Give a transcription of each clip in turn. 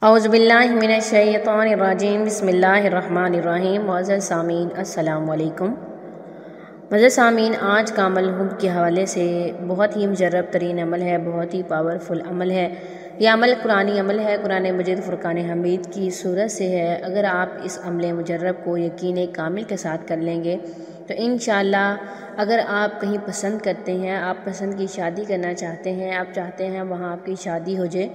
औज़ुबिल्लाहिमिनश्शैतानिर्रजीम बिस्मिल्लाहिर्रहमानिर्रहीम। मुअज़्ज़ज़ सामीन अस्सलामु अलैकुम। मुअज़्ज़ज़ सामीन, आज का अमल हुब के हवाले से बहुत ही मुजर्रब तरीन अमल है, बहुत ही पावरफुल अमल है। यह अमल कुरानी अमल है, कुरान मजीद फ़ुरक़ान हमीद की सूरत से है। अगर आप इस अमल मुजर्रब को यकीन कामिल के साथ कर लेंगे तो इंशाअल्लाह, अगर आप कहीं पसंद करते हैं, आप पसंद की शादी करना चाहते हैं, आप चाहते हैं वहाँ आपकी शादी हो जाए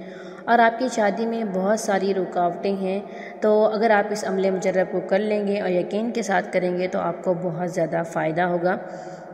और आपकी शादी में बहुत सारी रुकावटें हैं, तो अगर आप इस अमल मुजर्रब को कर लेंगे और यकीन के साथ करेंगे तो आपको बहुत ज़्यादा फ़ायदा होगा।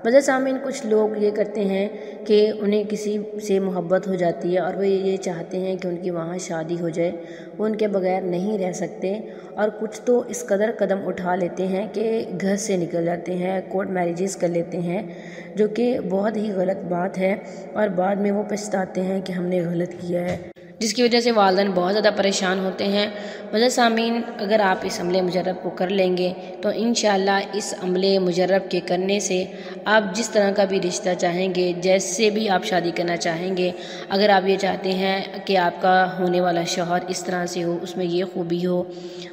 मुअज़्ज़ज़ सामीन, कुछ लोग ये करते हैं कि उन्हें किसी से मोहब्बत हो जाती है और वो ये चाहते हैं कि उनकी वहाँ शादी हो जाए, वो उनके बगैर नहीं रह सकते और कुछ तो इस कदर कदम उठा लेते हैं कि घर से निकल जाते हैं, कोर्ट मैरिजेस कर लेते हैं, जो कि बहुत ही गलत बात है और बाद में वो पछताते हैं कि हमने गलत किया है, जिसकी वजह से वालिदैन बहुत ज़्यादा परेशान होते हैं। मुअज़्ज़ज़ सामीन, अगर आप इस अमल मुजर्रब को कर लेंगे तो इंशाअल्लाह इस अमल मुजर्रब के करने से आप जिस तरह का भी रिश्ता चाहेंगे, जैसे भी आप शादी करना चाहेंगे, अगर आप ये चाहते हैं कि आपका होने वाला शौहर इस तरह से हो, उसमें ये खूबी हो,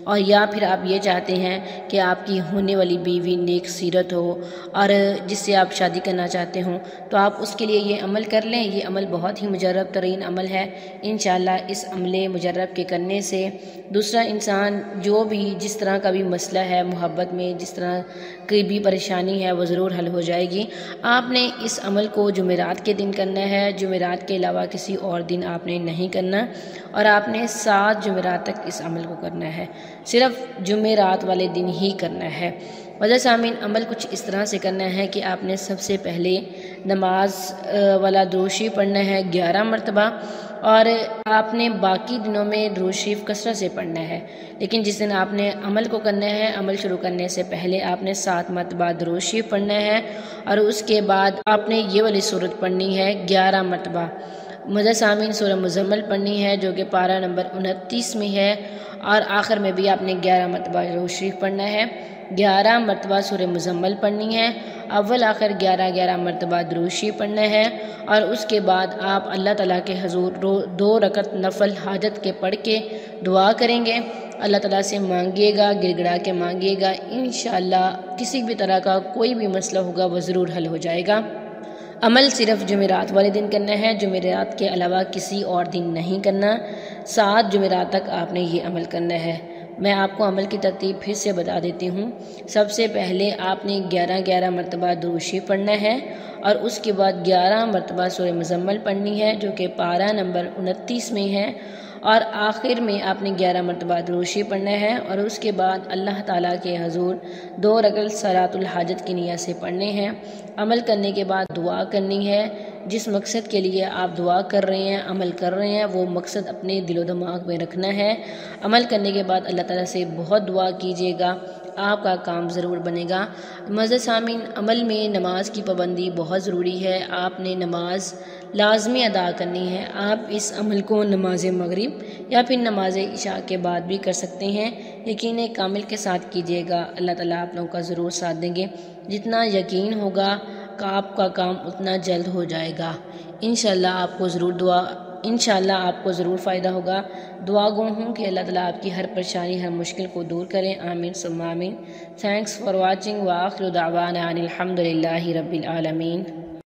और या फिर आप ये चाहते हैं कि आपकी होने वाली बीवी नेक सीरत हो और जिससे आप शादी करना चाहते हो, तो आप उसके लिए ये अमल कर लें। ये अमल बहुत ही मुजर्रब तरीन अमल है। इंशाअल्लाह इस अमल मुजर्रब के करने से दूसरा इंसान जो भी जिस तरह का भी मसला है मोहब्बत में, जिस तरह की भी परेशानी है, वो ज़रूर हल हो जाएगी। आपने इस अमल को जुमेरात के दिन करना है, जुमेरात के अलावा किसी और दिन आपने नहीं करना और आपने 7 जुमेरात तक इस अमल को करना है, सिर्फ जुमेरात वाले दिन ही करना है। मुअज़्ज़ज़ सामीन, अमल कुछ इस तरह से करना है कि आपने सबसे पहले नमाज वाला दुरूद शरीफ पढ़ना है 11 मरतबा और आपने बाकी दिनों में दुरूद शरीफ कसरत से पढ़ना है, लेकिन जिस दिन आपने अमल को करना है, अमल शुरू करने से पहले आपने 7 मरतबा दुरूद शरीफ पढ़ना है और उसके बाद आपने ये वाली सूरत पढ़नी है 11 मरतबा। मुअज़्ज़ज़ सामीन, सूरह मुज़म्मिल पढ़नी है जो कि पारा नंबर 29 में है और आखिर में भी आपने 11 मरतबा दुरूद शरीफ पढ़ना है। 11 मरतबा सूरह मुज़म्मिल पढ़नी है, अव्वल आखिर 11 मरतबा दुरूद शरीफ पढ़ना है और उसके बाद आप अल्लाह ताला के हुज़ूर 2 रकत नफल हाजत के पढ़ के दुआ करेंगे। अल्लाह ताला से मांगिएगा, गिड़गिड़ा के मांगिएगा, इंशाअल्लाह किसी भी तरह का कोई भी मसला होगा वो ज़रूर हल हो जाएगा। अमल सिर्फ जुमेरात वाले दिन करना है, जुमेरात के अलावा किसी और दिन नहीं करना। 7 जुमेरात तक आपने ये अमल करना है। मैं आपको अमल की तरतीब फिर से बता देती हूँ। सबसे पहले आपने 11 मरतबा दुरूद शरीफ पढ़ना है और उसके बाद 11 मरतबा सूरह मुज़म्मिल पढ़नी है जो कि पारा नंबर 29 में है और आखिर में आपने 11 मरतबा दुरूद शरीफ पढ़ना है और उसके बाद अल्लाह ताला के हुज़ूर 2 रकअत सलातुल हाजत की नियत से पढ़ने हैं। अमल करने के बाद दुआ करनी है। जिस मकसद के लिए आप दुआ कर रहे हैं, अमल कर रहे हैं, वो मकसद अपने दिलो दिमाग में रखना है। अमल करने के बाद अल्लाह ताला से बहुत दुआ कीजिएगा, आपका काम ज़रूर बनेगा। मुअज़्ज़ज़ सामीन, अमल में नमाज की पाबंदी बहुत ज़रूरी है। आपने नमाज लाजमी अदा करनी है। आप इस अमल को नमाज मगरिब या फिर नमाज इशा के बाद भी कर सकते हैं। यकीन कामिल के साथ कीजिएगा, अल्लाह ताला आप लोगों का ज़रूर साथ देंगे। जितना यकीन होगा का आपका काम उतना जल्द हो जाएगा। इंशाअल्लाह आपको ज़रूर फ़ायदा होगा। दुआ गो हूँ कि अल्लाह ताला आपकी हर परेशानी, हर मुश्किल को दूर करें। आमीन सुम्मा आमीन। थैंक्स फॉर वॉचिंग व आखिर दावाना अनिल हम्दुलिल्लाहि रब्बिल आलमीन।